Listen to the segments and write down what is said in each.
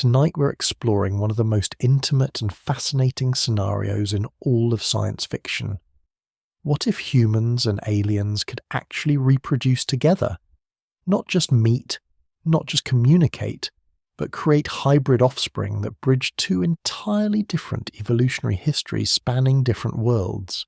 tonight we're exploring one of the most intimate and fascinating scenarios in all of science fiction. What if humans and aliens could actually reproduce together? Not just meet, not just communicate, but create hybrid offspring that bridge two entirely different evolutionary histories spanning different worlds.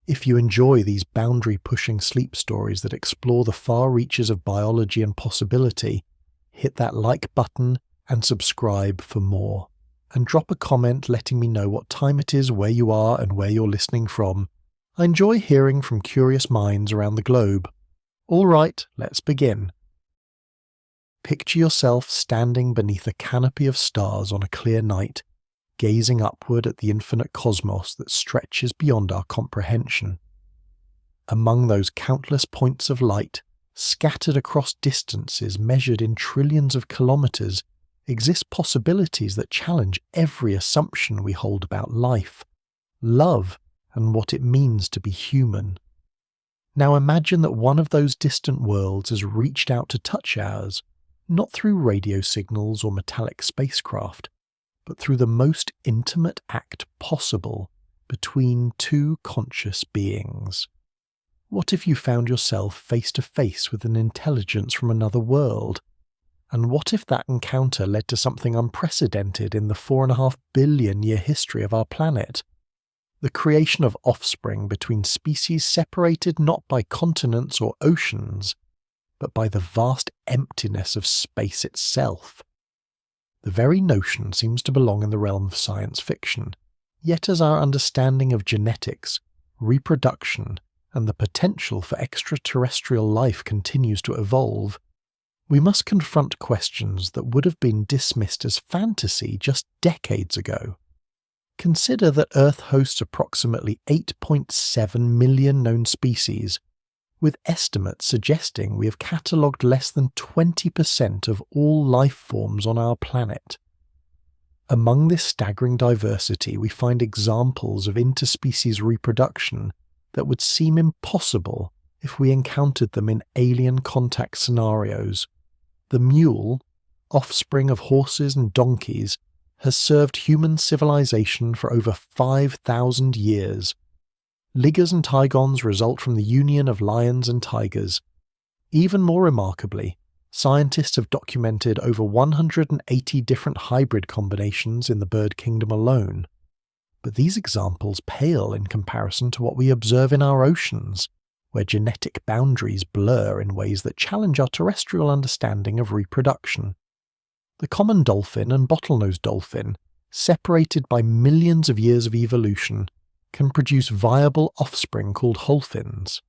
If you enjoy these boundary-pushing sleep stories that explore the far reaches of biology and possibility, hit that like button and subscribe for more. And drop a comment letting me know what time it is, where you are, and where you're listening from. I enjoy hearing from curious minds around the globe. All right, let's begin. Picture yourself standing beneath a canopy of stars on a clear night, gazing upward at the infinite cosmos that stretches beyond our comprehension. Among those countless points of light, scattered across distances measured in trillions of kilometers, exist possibilities that challenge every assumption we hold about life, love, and what it means to be human. Now imagine that one of those distant worlds has reached out to touch ours, not through radio signals or metallic spacecraft, but through the most intimate act possible between two conscious beings. What if you found yourself face to face with an intelligence from another world? And what if that encounter led to something unprecedented in the 4.5 billion year history of our planet? The creation of offspring between species separated not by continents or oceans, but by the vast emptiness of space itself. The very notion seems to belong in the realm of science fiction, yet as our understanding of genetics, reproduction, and the potential for extraterrestrial life continues to evolve, we must confront questions that would have been dismissed as fantasy just decades ago. Consider that Earth hosts approximately 8.7 million known species, with estimates suggesting we have catalogued less than 20% of all life forms on our planet. Among this staggering diversity, we find examples of interspecies reproduction that would seem impossible if we encountered them in alien contact scenarios. The mule, offspring of horses and donkeys, has served human civilization for over 5,000 years. Liggers and tigons result from the union of lions and tigers. Even more remarkably, scientists have documented over 180 different hybrid combinations in the bird kingdom alone. But these examples pale in comparison to what we observe in our oceans, where genetic boundaries blur in ways that challenge our terrestrial understanding of reproduction. The common dolphin and bottlenose dolphin, separated by millions of years of evolution, can produce viable offspring called wholphins.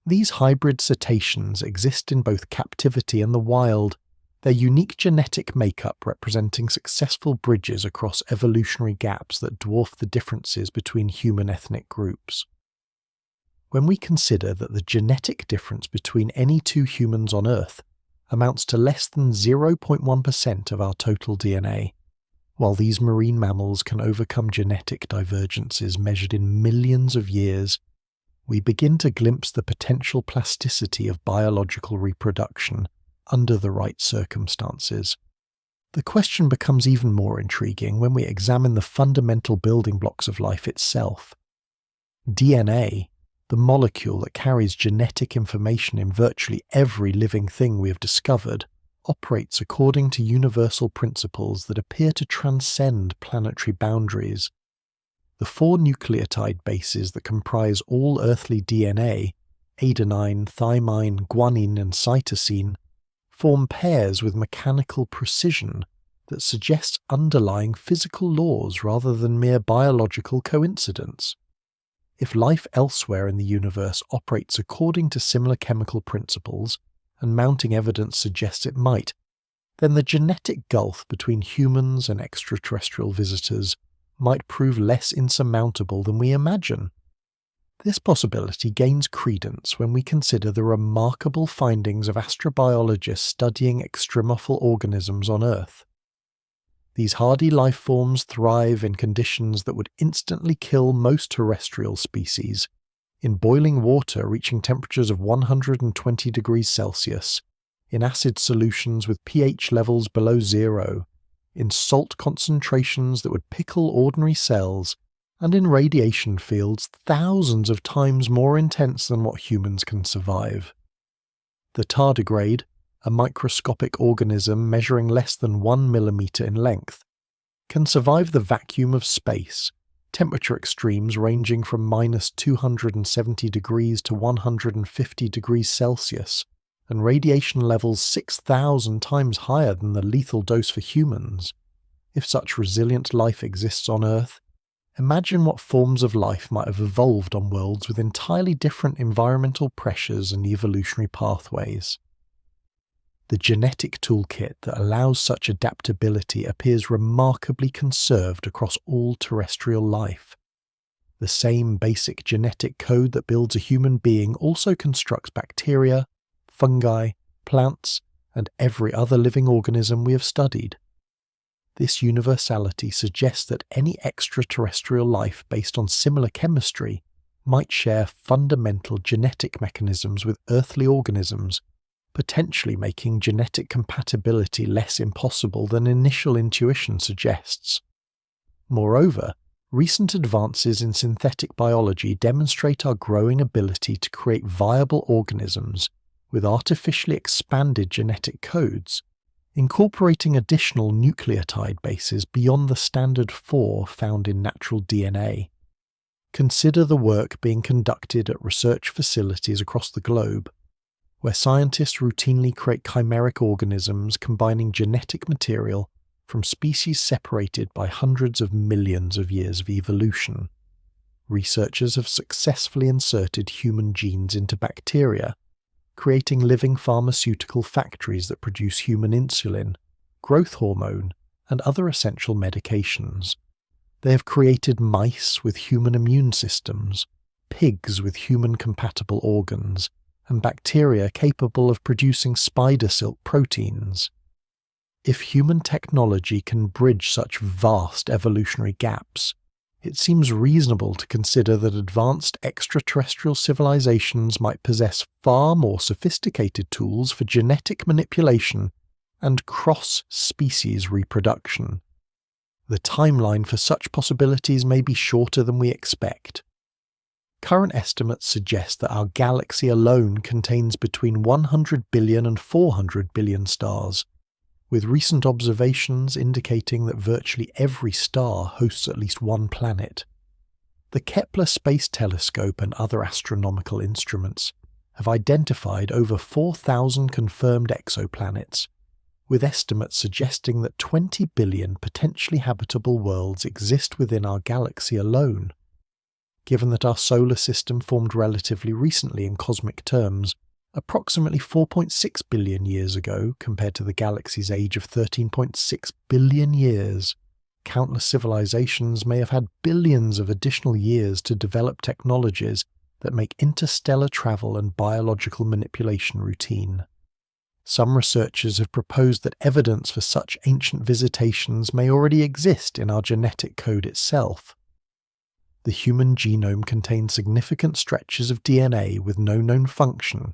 These hybrid cetaceans exist in both captivity and the wild, their unique genetic makeup representing successful bridges across evolutionary gaps that dwarf the differences between human ethnic groups. When we consider that the genetic difference between any two humans on Earth amounts to less than 0.1% of our total DNA, while these marine mammals can overcome genetic divergences measured in millions of years, we begin to glimpse the potential plasticity of biological reproduction under the right circumstances. The question becomes even more intriguing when we examine the fundamental building blocks of life itself. DNA, the molecule that carries genetic information in virtually every living thing we have discovered, operates according to universal principles that appear to transcend planetary boundaries. The 4 nucleotide bases that comprise all earthly DNA, adenine, thymine, guanine, and cytosine, form pairs with mechanical precision that suggests underlying physical laws rather than mere biological coincidence. If life elsewhere in the universe operates according to similar chemical principles, and mounting evidence suggests it might, then the genetic gulf between humans and extraterrestrial visitors might prove less insurmountable than we imagine. This possibility gains credence when we consider the remarkable findings of astrobiologists studying extremophile organisms on Earth. These hardy life forms thrive in conditions that would instantly kill most terrestrial species, in boiling water reaching temperatures of 120 degrees Celsius, in acid solutions with pH levels below 0, in salt concentrations that would pickle ordinary cells, and in radiation fields thousands of times more intense than what humans can survive. The tardigrade, a microscopic organism measuring less than 1 millimeter in length, can survive the vacuum of space, temperature extremes ranging from -270 degrees to 150 degrees Celsius, and radiation levels 6,000 times higher than the lethal dose for humans. If such resilient life exists on Earth, imagine what forms of life might have evolved on worlds with entirely different environmental pressures and evolutionary pathways. The genetic toolkit that allows such adaptability appears remarkably conserved across all terrestrial life. The same basic genetic code that builds a human being also constructs bacteria, fungi, plants, and every other living organism we have studied. This universality suggests that any extraterrestrial life based on similar chemistry might share fundamental genetic mechanisms with earthly organisms, potentially making genetic compatibility less impossible than initial intuition suggests. Moreover, recent advances in synthetic biology demonstrate our growing ability to create viable organisms with artificially expanded genetic codes, incorporating additional nucleotide bases beyond the standard 4 found in natural DNA. Consider the work being conducted at research facilities across the globe, where scientists routinely create chimeric organisms combining genetic material from species separated by hundreds of millions of years of evolution. Researchers have successfully inserted human genes into bacteria, creating living pharmaceutical factories that produce human insulin, growth hormone, and other essential medications. They have created mice with human immune systems, pigs with human-compatible organs, and bacteria capable of producing spider silk proteins. If human technology can bridge such vast evolutionary gaps, it seems reasonable to consider that advanced extraterrestrial civilizations might possess far more sophisticated tools for genetic manipulation and cross-species reproduction. The timeline for such possibilities may be shorter than we expect. Current estimates suggest that our galaxy alone contains between 100 billion and 400 billion stars, with recent observations indicating that virtually every star hosts at least one planet. The Kepler Space Telescope and other astronomical instruments have identified over 4,000 confirmed exoplanets, with estimates suggesting that 20 billion potentially habitable worlds exist within our galaxy alone. Given that our solar system formed relatively recently in cosmic terms, approximately 4.6 billion years ago compared to the galaxy's age of 13.6 billion years, countless civilizations may have had billions of additional years to develop technologies that make interstellar travel and biological manipulation routine. Some researchers have proposed that evidence for such ancient visitations may already exist in our genetic code itself. The human genome contains significant stretches of DNA with no known function,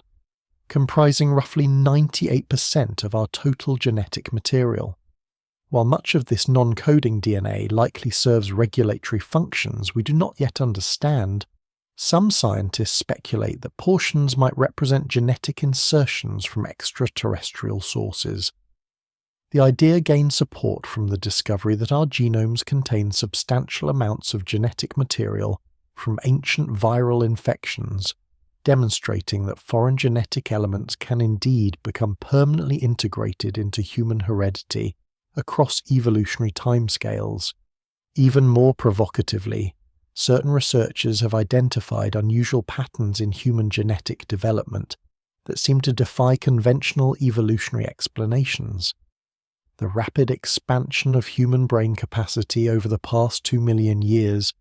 comprising roughly 98% of our total genetic material. While much of this non-coding DNA likely serves regulatory functions we do not yet understand, some scientists speculate that portions might represent genetic insertions from extraterrestrial sources. The idea gained support from the discovery that our genomes contain substantial amounts of genetic material from ancient viral infections, demonstrating that foreign genetic elements can indeed become permanently integrated into human heredity across evolutionary timescales. Even more provocatively, certain researchers have identified unusual patterns in human genetic development that seem to defy conventional evolutionary explanations. The rapid expansion of human brain capacity over the past 2 million years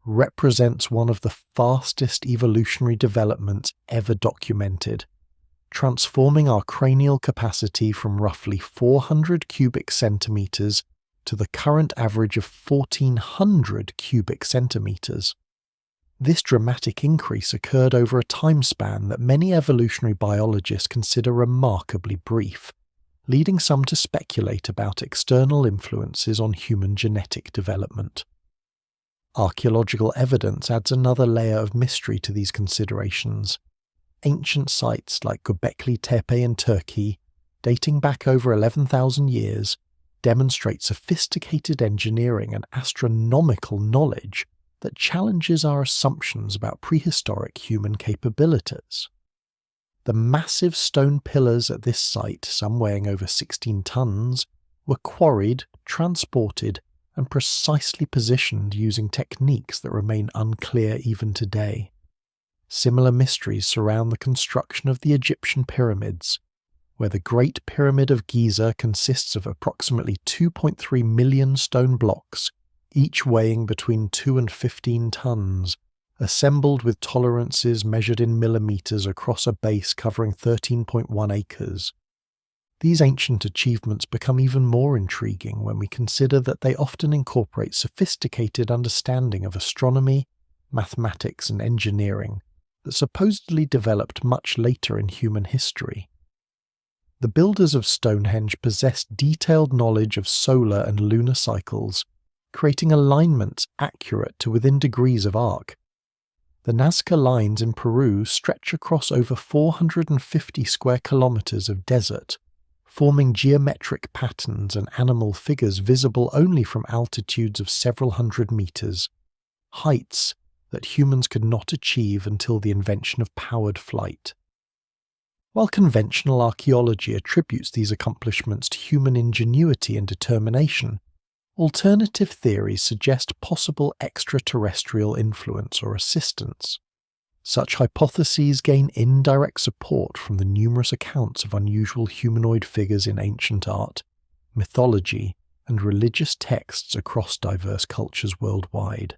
represents one of the fastest evolutionary developments ever documented, transforming our cranial capacity from roughly 400 cubic centimeters to the current average of 1,400 cubic centimeters. This dramatic increase occurred over a time span that many evolutionary biologists consider remarkably brief, leading some to speculate about external influences on human genetic development. Archaeological evidence adds another layer of mystery to these considerations. Ancient sites like Göbekli Tepe in Turkey, dating back over 11,000 years, demonstrate sophisticated engineering and astronomical knowledge that challenges our assumptions about prehistoric human capabilities. The massive stone pillars at this site, some weighing over 16 tons, were quarried, transported, and precisely positioned using techniques that remain unclear even today. Similar mysteries surround the construction of the Egyptian pyramids, where the Great Pyramid of Giza consists of approximately 2.3 million stone blocks, each weighing between 2 and 15 tons, assembled with tolerances measured in millimeters across a base covering 13.1 acres. These ancient achievements become even more intriguing when we consider that they often incorporate sophisticated understanding of astronomy, mathematics, and engineering that supposedly developed much later in human history. The builders of Stonehenge possessed detailed knowledge of solar and lunar cycles, creating alignments accurate to within degrees of arc. The Nazca lines in Peru stretch across over 450 square kilometers of desert, forming geometric patterns and animal figures visible only from altitudes of several hundred meters, heights that humans could not achieve until the invention of powered flight. While conventional archaeology attributes these accomplishments to human ingenuity and determination, alternative theories suggest possible extraterrestrial influence or assistance. Such hypotheses gain indirect support from the numerous accounts of unusual humanoid figures in ancient art, mythology, and religious texts across diverse cultures worldwide.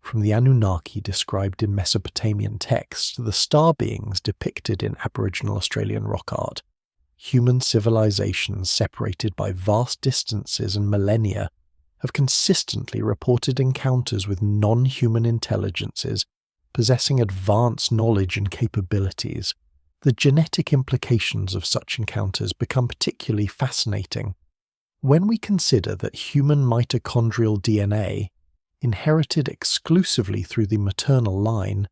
From the Anunnaki described in Mesopotamian texts to the star beings depicted in Aboriginal Australian rock art, human civilizations separated by vast distances and millennia have consistently reported encounters with non-human intelligences possessing advanced knowledge and capabilities. The genetic implications of such encounters become particularly fascinating when we consider that human mitochondrial DNA, inherited exclusively through the maternal line,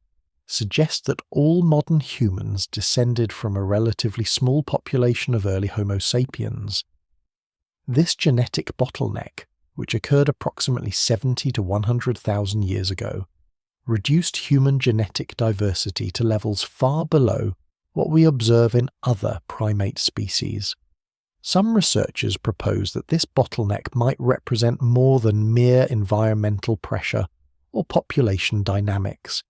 suggests that all modern humans descended from a relatively small population of early Homo sapiens. This genetic bottleneck, which occurred approximately 70 to 100,000 years ago, reduced human genetic diversity to levels far below what we observe in other primate species. Some researchers propose that this bottleneck might represent more than mere environmental pressure or population dynamics.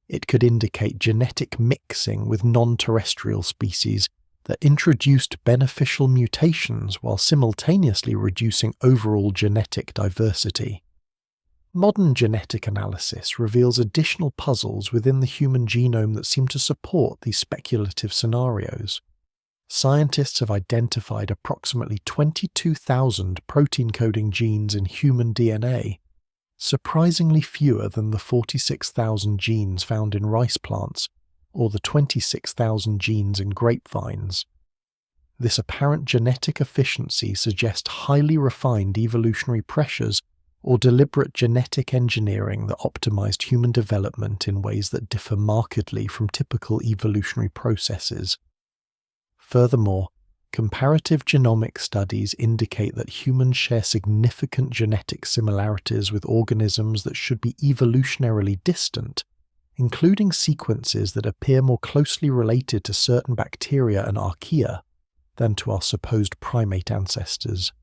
It could indicate genetic mixing with non-terrestrial species that introduced beneficial mutations while simultaneously reducing overall genetic diversity. Modern genetic analysis reveals additional puzzles within the human genome that seem to support these speculative scenarios. Scientists have identified approximately 22,000 protein-coding genes in human DNA, surprisingly fewer than the 46,000 genes found in rice plants or the 26,000 genes in grapevines. This apparent genetic efficiency suggests highly refined evolutionary pressures or deliberate genetic engineering that optimized human development in ways that differ markedly from typical evolutionary processes. Furthermore, comparative genomic studies indicate that humans share significant genetic similarities with organisms that should be evolutionarily distant, including sequences that appear more closely related to certain bacteria and archaea than to our supposed primate ancestors.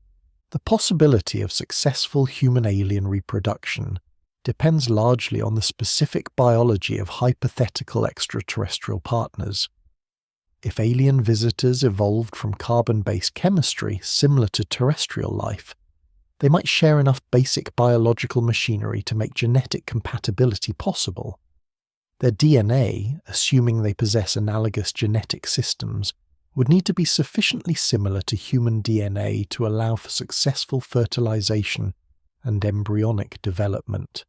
The possibility of successful human-alien reproduction depends largely on the specific biology of hypothetical extraterrestrial partners. If alien visitors evolved from carbon-based chemistry similar to terrestrial life, they might share enough basic biological machinery to make genetic compatibility possible. Their DNA, assuming they possess analogous genetic systems, would need to be sufficiently similar to human DNA to allow for successful fertilization and embryonic development.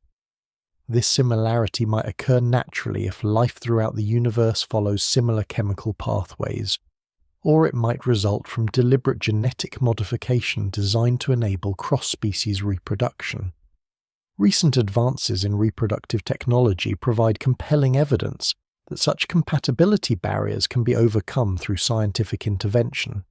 This similarity might occur naturally if life throughout the universe follows similar chemical pathways, or it might result from deliberate genetic modification designed to enable cross-species reproduction. Recent advances in reproductive technology provide compelling evidence that such compatibility barriers can be overcome through scientific intervention.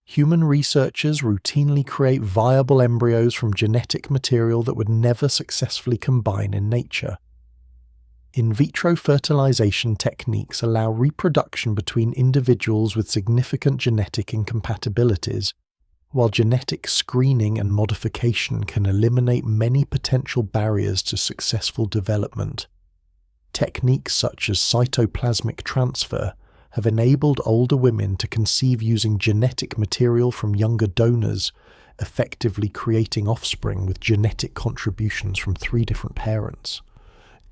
Human researchers routinely create viable embryos from genetic material that would never successfully combine in nature. In vitro fertilization techniques allow reproduction between individuals with significant genetic incompatibilities, while genetic screening and modification can eliminate many potential barriers to successful development. Techniques such as cytoplasmic transfer have enabled older women to conceive using genetic material from younger donors, effectively creating offspring with genetic contributions from 3 different parents.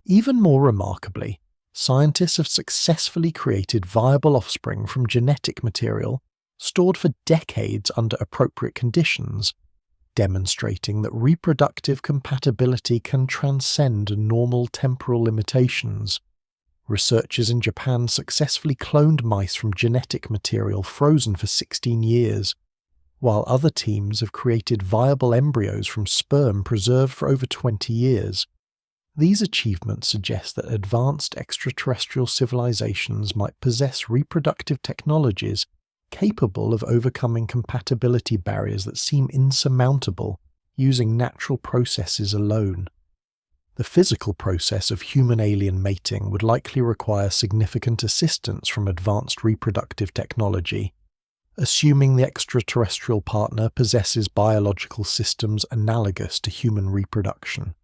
Even more remarkably, scientists have successfully created viable offspring from genetic material stored for decades under appropriate conditions, demonstrating that reproductive compatibility can transcend normal temporal limitations. Researchers in Japan successfully cloned mice from genetic material frozen for 16 years, while other teams have created viable embryos from sperm preserved for over 20 years. These achievements suggest that advanced extraterrestrial civilizations might possess reproductive technologies capable of overcoming compatibility barriers that seem insurmountable using natural processes alone. The physical process of human-alien mating would likely require significant assistance from advanced reproductive technology, assuming the extraterrestrial partner possesses biological systems analogous to human reproduction.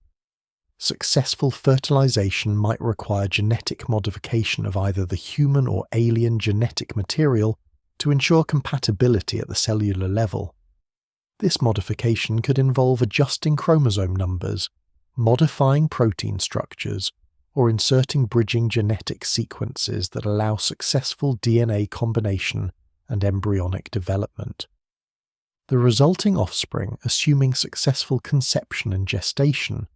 Successful fertilization might require genetic modification of either the human or alien genetic material to ensure compatibility at the cellular level. This modification could involve adjusting chromosome numbers, modifying protein structures, or inserting bridging genetic sequences that allow successful DNA combination and embryonic development. The resulting offspring, assuming successful conception and gestation,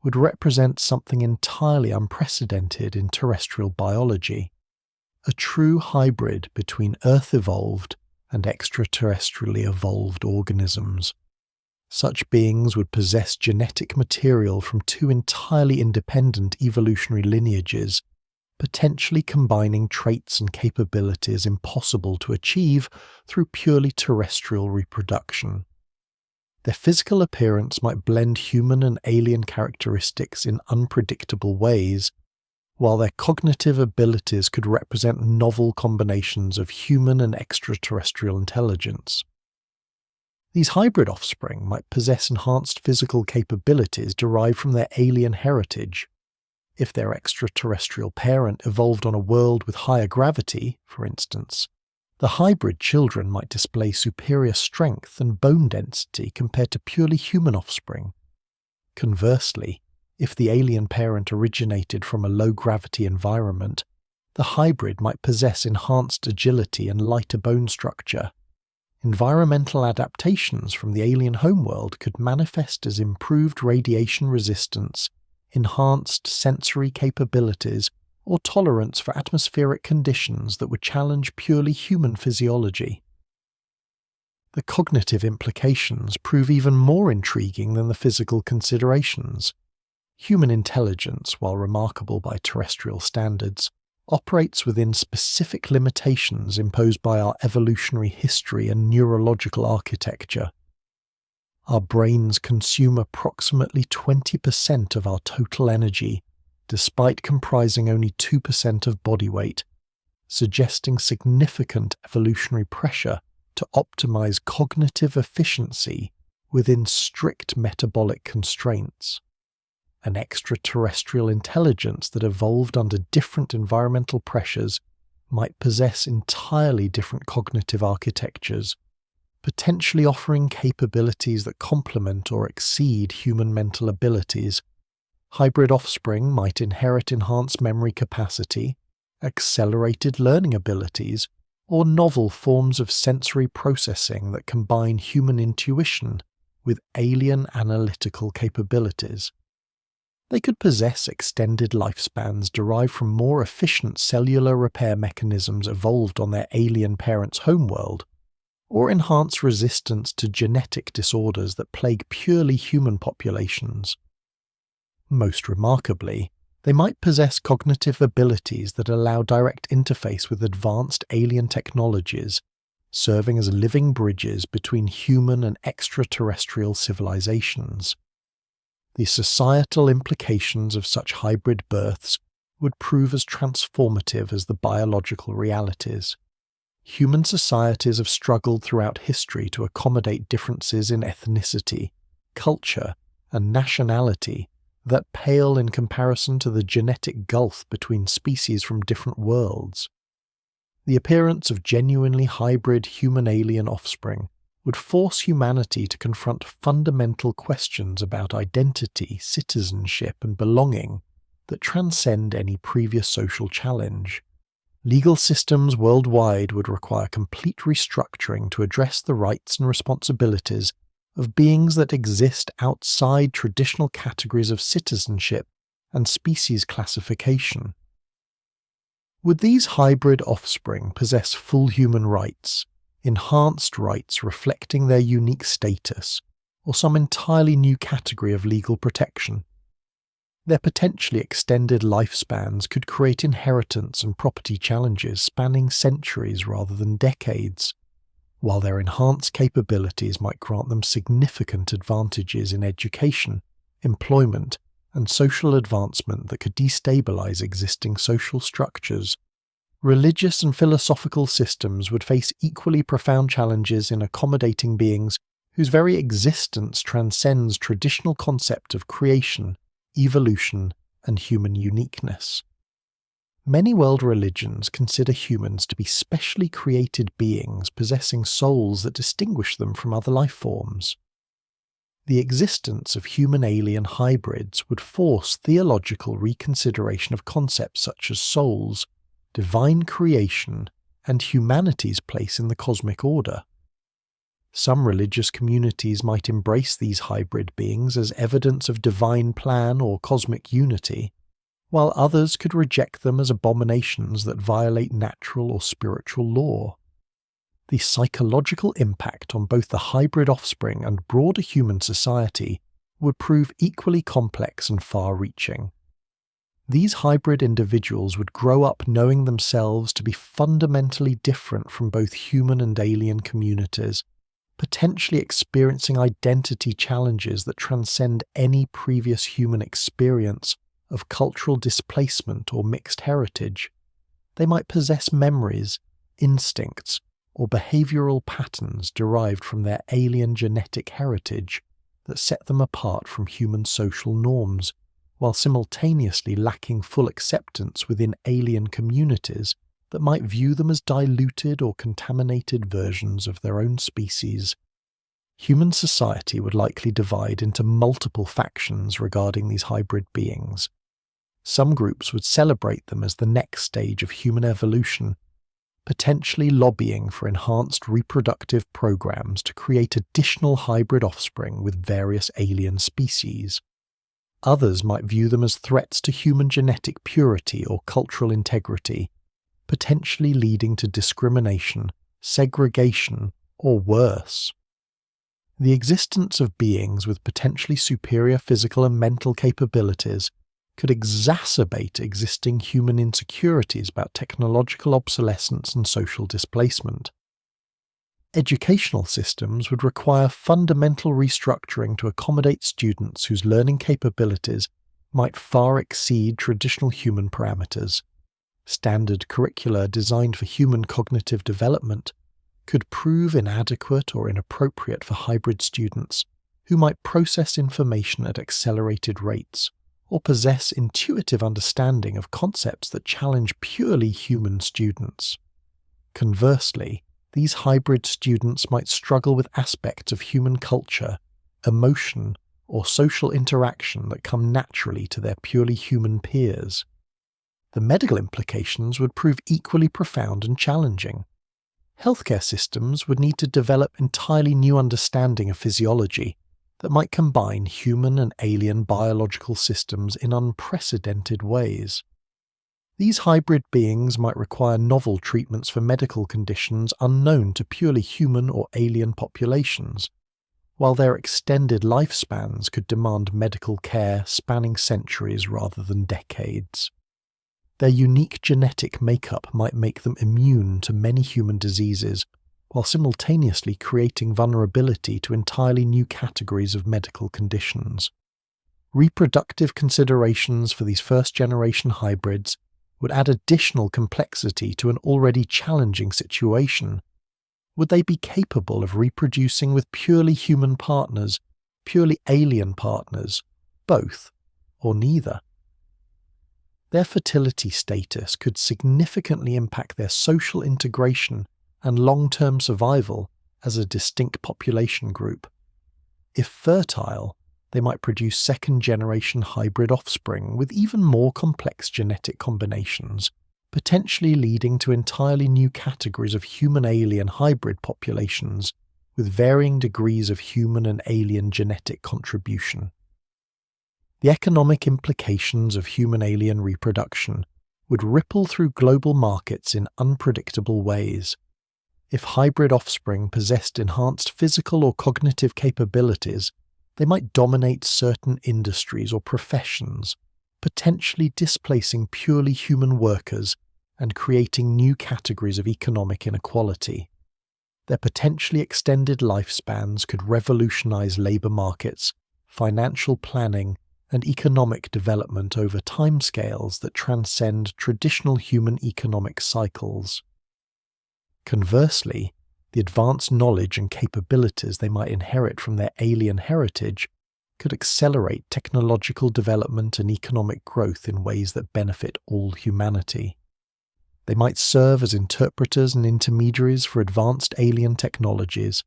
would represent something entirely unprecedented in terrestrial biology, a true hybrid between Earth-evolved and extraterrestrially evolved organisms. Such beings would possess genetic material from 2 entirely independent evolutionary lineages, potentially combining traits and capabilities impossible to achieve through purely terrestrial reproduction. Their physical appearance might blend human and alien characteristics in unpredictable ways, while their cognitive abilities could represent novel combinations of human and extraterrestrial intelligence. These hybrid offspring might possess enhanced physical capabilities derived from their alien heritage. If their extraterrestrial parent evolved on a world with higher gravity, for instance, the hybrid children might display superior strength and bone density compared to purely human offspring. Conversely, if the alien parent originated from a low-gravity environment, the hybrid might possess enhanced agility and lighter bone structure. Environmental adaptations from the alien homeworld could manifest as improved radiation resistance, enhanced sensory capabilities, or tolerance for atmospheric conditions that would challenge purely human physiology. The cognitive implications prove even more intriguing than the physical considerations. Human intelligence, while remarkable by terrestrial standards, operates within specific limitations imposed by our evolutionary history and neurological architecture. Our brains consume approximately 20% of our total energy, despite comprising only 2% of body weight, suggesting significant evolutionary pressure to optimize cognitive efficiency within strict metabolic constraints. An extraterrestrial intelligence that evolved under different environmental pressures might possess entirely different cognitive architectures, potentially offering capabilities that complement or exceed human mental abilities. Hybrid offspring might inherit enhanced memory capacity, accelerated learning abilities, or novel forms of sensory processing that combine human intuition with alien analytical capabilities. They could possess extended lifespans derived from more efficient cellular repair mechanisms evolved on their alien parents' homeworld, or enhance resistance to genetic disorders that plague purely human populations. Most remarkably, they might possess cognitive abilities that allow direct interface with advanced alien technologies, serving as living bridges between human and extraterrestrial civilizations. The societal implications of such hybrid births would prove as transformative as the biological realities. Human societies have struggled throughout history to accommodate differences in ethnicity, culture, and nationality that pale in comparison to the genetic gulf between species from different worlds. The appearance of genuinely hybrid human-alien offspring would force humanity to confront fundamental questions about identity, citizenship, and belonging that transcend any previous social challenge. Legal systems worldwide would require complete restructuring to address the rights and responsibilities of beings that exist outside traditional categories of citizenship and species classification. Would these hybrid offspring possess full human rights, enhanced rights reflecting their unique status, or some entirely new category of legal protection? Their potentially extended lifespans could create inheritance and property challenges spanning centuries rather than decades, while their enhanced capabilities might grant them significant advantages in education, employment, and social advancement that could destabilize existing social structures. Religious and philosophical systems would face equally profound challenges in accommodating beings whose very existence transcends traditional concept of creation, evolution, and human uniqueness. Many world religions consider humans to be specially created beings possessing souls that distinguish them from other life forms. The existence of human-alien hybrids would force theological reconsideration of concepts such as souls, divine creation, and humanity's place in the cosmic order. Some religious communities might embrace these hybrid beings as evidence of divine plan or cosmic unity, while others could reject them as abominations that violate natural or spiritual law. The psychological impact on both the hybrid offspring and broader human society would prove equally complex and far-reaching. These hybrid individuals would grow up knowing themselves to be fundamentally different from both human and alien communities, potentially experiencing identity challenges that transcend any previous human experience of cultural displacement or mixed heritage. They might possess memories, instincts, or behavioral patterns derived from their alien genetic heritage that set them apart from human social norms, while simultaneously lacking full acceptance within alien communities that might view them as diluted or contaminated versions of their own species. Human society would likely divide into multiple factions regarding these hybrid beings. Some groups would celebrate them as the next stage of human evolution, potentially lobbying for enhanced reproductive programs to create additional hybrid offspring with various alien species. Others might view them as threats to human genetic purity or cultural integrity, potentially leading to discrimination, segregation, or worse. The existence of beings with potentially superior physical and mental capabilities could exacerbate existing human insecurities about technological obsolescence and social displacement. Educational systems would require fundamental restructuring to accommodate students whose learning capabilities might far exceed traditional human parameters. Standard curricula designed for human cognitive development could prove inadequate or inappropriate for hybrid students who might process information at accelerated rates or possess intuitive understanding of concepts that challenge purely human students. Conversely, these hybrid students might struggle with aspects of human culture, emotion, or social interaction that come naturally to their purely human peers. The medical implications would prove equally profound and challenging. Healthcare systems would need to develop entirely new understanding of physiology that might combine human and alien biological systems in unprecedented ways. These hybrid beings might require novel treatments for medical conditions unknown to purely human or alien populations, while their extended lifespans could demand medical care spanning centuries rather than decades. Their unique genetic makeup might make them immune to many human diseases, while simultaneously creating vulnerability to entirely new categories of medical conditions. Reproductive considerations for these first-generation hybrids would add additional complexity to an already challenging situation. Would they be capable of reproducing with purely human partners, purely alien partners, both, or neither? Their fertility status could significantly impact their social integration and long-term survival as a distinct population group. If fertile, they might produce second-generation hybrid offspring with even more complex genetic combinations, potentially leading to entirely new categories of human-alien hybrid populations with varying degrees of human and alien genetic contribution. The economic implications of human-alien reproduction would ripple through global markets in unpredictable ways. If hybrid offspring possessed enhanced physical or cognitive capabilities, they might dominate certain industries or professions, potentially displacing purely human workers and creating new categories of economic inequality. Their potentially extended lifespans could revolutionize labor markets, financial planning, and economic development over timescales that transcend traditional human economic cycles. Conversely, the advanced knowledge and capabilities they might inherit from their alien heritage could accelerate technological development and economic growth in ways that benefit all humanity. They might serve as interpreters and intermediaries for advanced alien technologies,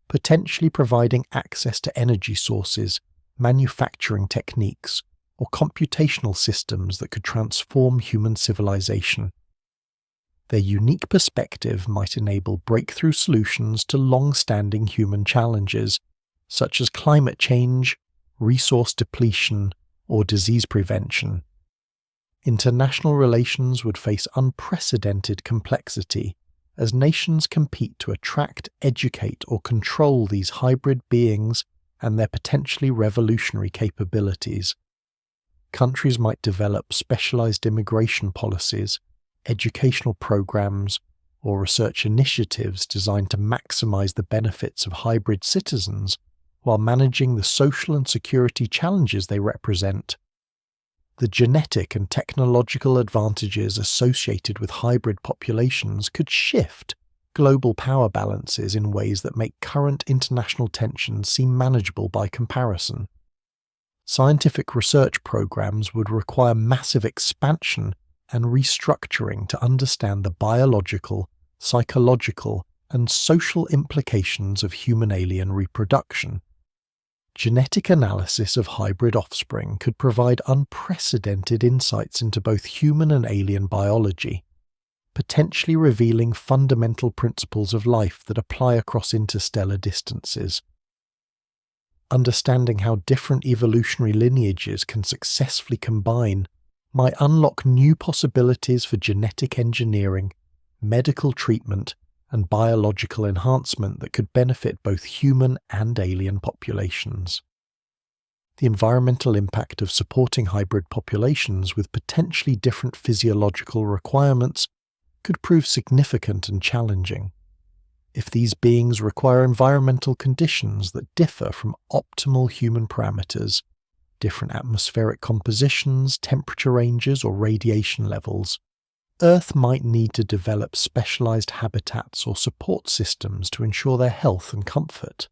potentially providing access to energy sources, manufacturing techniques, or computational systems that could transform human civilization. Their unique perspective might enable breakthrough solutions to long-standing human challenges, such as climate change, resource depletion, or disease prevention. International relations would face unprecedented complexity as nations compete to attract, educate, or control these hybrid beings and their potentially revolutionary capabilities. Countries might develop specialized immigration policies, educational programs, or research initiatives designed to maximize the benefits of hybrid citizens while managing the social and security challenges they represent. The genetic and technological advantages associated with hybrid populations could shift global power balances in ways that make current international tensions seem manageable by comparison. Scientific research programs would require massive expansion and restructuring to understand the biological, psychological, and social implications of human-alien reproduction. Genetic analysis of hybrid offspring could provide unprecedented insights into both human and alien biology, potentially revealing fundamental principles of life that apply across interstellar distances. Understanding how different evolutionary lineages can successfully combine might unlock new possibilities for genetic engineering, medical treatment, and biological enhancement that could benefit both human and alien populations. The environmental impact of supporting hybrid populations with potentially different physiological requirements could prove significant and challenging. If these beings require environmental conditions that differ from optimal human parameters, different atmospheric compositions, temperature ranges, or radiation levels, Earth might need to develop specialized habitats or support systems to ensure their health and comfort.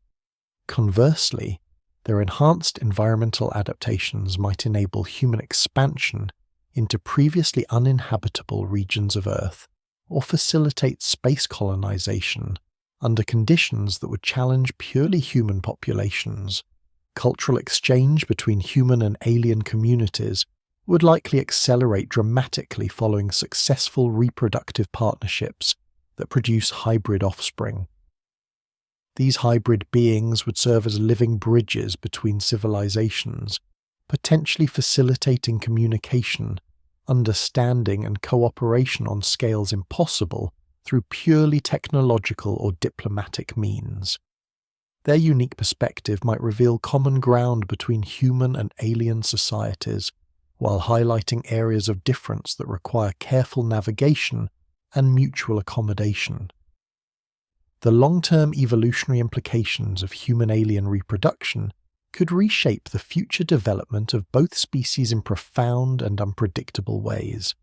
Conversely, their enhanced environmental adaptations might enable human expansion into previously uninhabitable regions of Earth, or facilitate space colonization under conditions that would challenge purely human populations. Cultural exchange between human and alien communities would likely accelerate dramatically following successful reproductive partnerships that produce hybrid offspring. These hybrid beings would serve as living bridges between civilizations, potentially facilitating communication, understanding, and cooperation on scales impossible through purely technological or diplomatic means. Their unique perspective might reveal common ground between human and alien societies, while highlighting areas of difference that require careful navigation and mutual accommodation. The long-term evolutionary implications of human-alien reproduction could reshape the future development of both species in profound and unpredictable ways.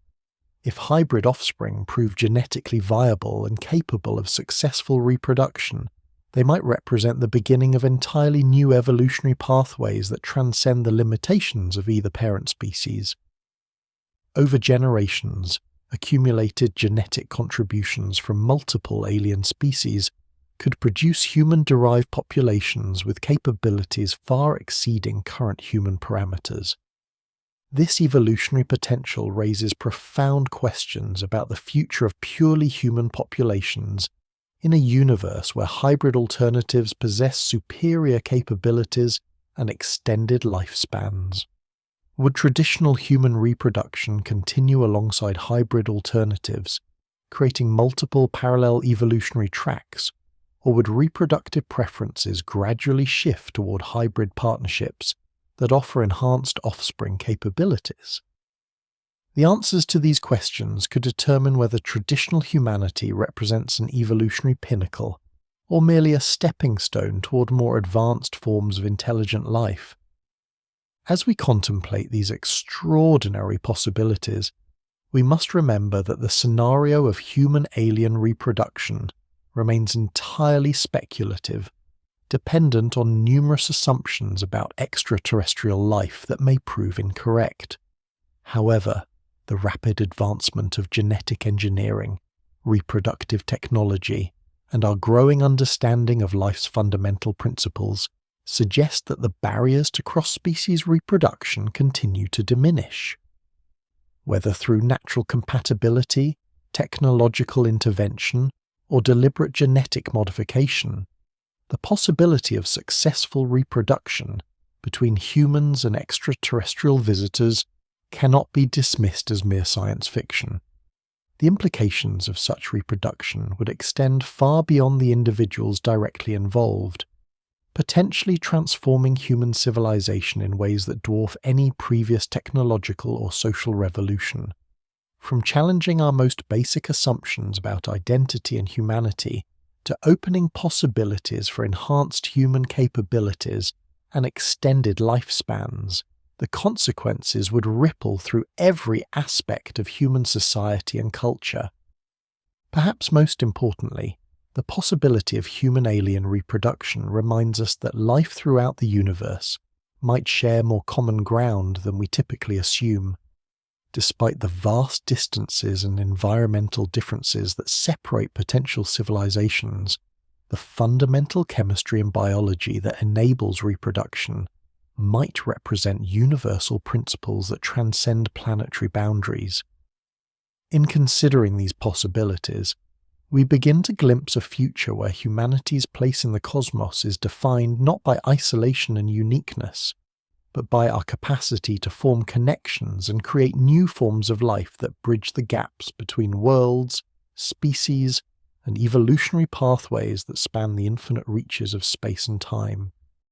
If hybrid offspring prove genetically viable and capable of successful reproduction, they might represent the beginning of entirely new evolutionary pathways that transcend the limitations of either parent species. Over generations, accumulated genetic contributions from multiple alien species could produce human-derived populations with capabilities far exceeding current human parameters. This evolutionary potential raises profound questions about the future of purely human populations in a universe where hybrid alternatives possess superior capabilities and extended lifespans. Would traditional human reproduction continue alongside hybrid alternatives, creating multiple parallel evolutionary tracks, or would reproductive preferences gradually shift toward hybrid partnerships that offer enhanced offspring capabilities? The answers to these questions could determine whether traditional humanity represents an evolutionary pinnacle, or merely a stepping stone toward more advanced forms of intelligent life. As we contemplate these extraordinary possibilities, we must remember that the scenario of human-alien reproduction remains entirely speculative, dependent on numerous assumptions about extraterrestrial life that may prove incorrect. However, the rapid advancement of genetic engineering, reproductive technology, and our growing understanding of life's fundamental principles suggest that the barriers to cross-species reproduction continue to diminish. Whether through natural compatibility, technological intervention, or deliberate genetic modification, the possibility of successful reproduction between humans and extraterrestrial visitors cannot be dismissed as mere science fiction. The implications of such reproduction would extend far beyond the individuals directly involved, potentially transforming human civilization in ways that dwarf any previous technological or social revolution. From challenging our most basic assumptions about identity and humanity to opening possibilities for enhanced human capabilities and extended lifespans, the consequences would ripple through every aspect of human society and culture. Perhaps most importantly, the possibility of human-alien reproduction reminds us that life throughout the universe might share more common ground than we typically assume. Despite the vast distances and environmental differences that separate potential civilizations, the fundamental chemistry and biology that enables reproduction might represent universal principles that transcend planetary boundaries. In considering these possibilities, we begin to glimpse a future where humanity's place in the cosmos is defined not by isolation and uniqueness, but by our capacity to form connections and create new forms of life that bridge the gaps between worlds, species, and evolutionary pathways that span the infinite reaches of space and time.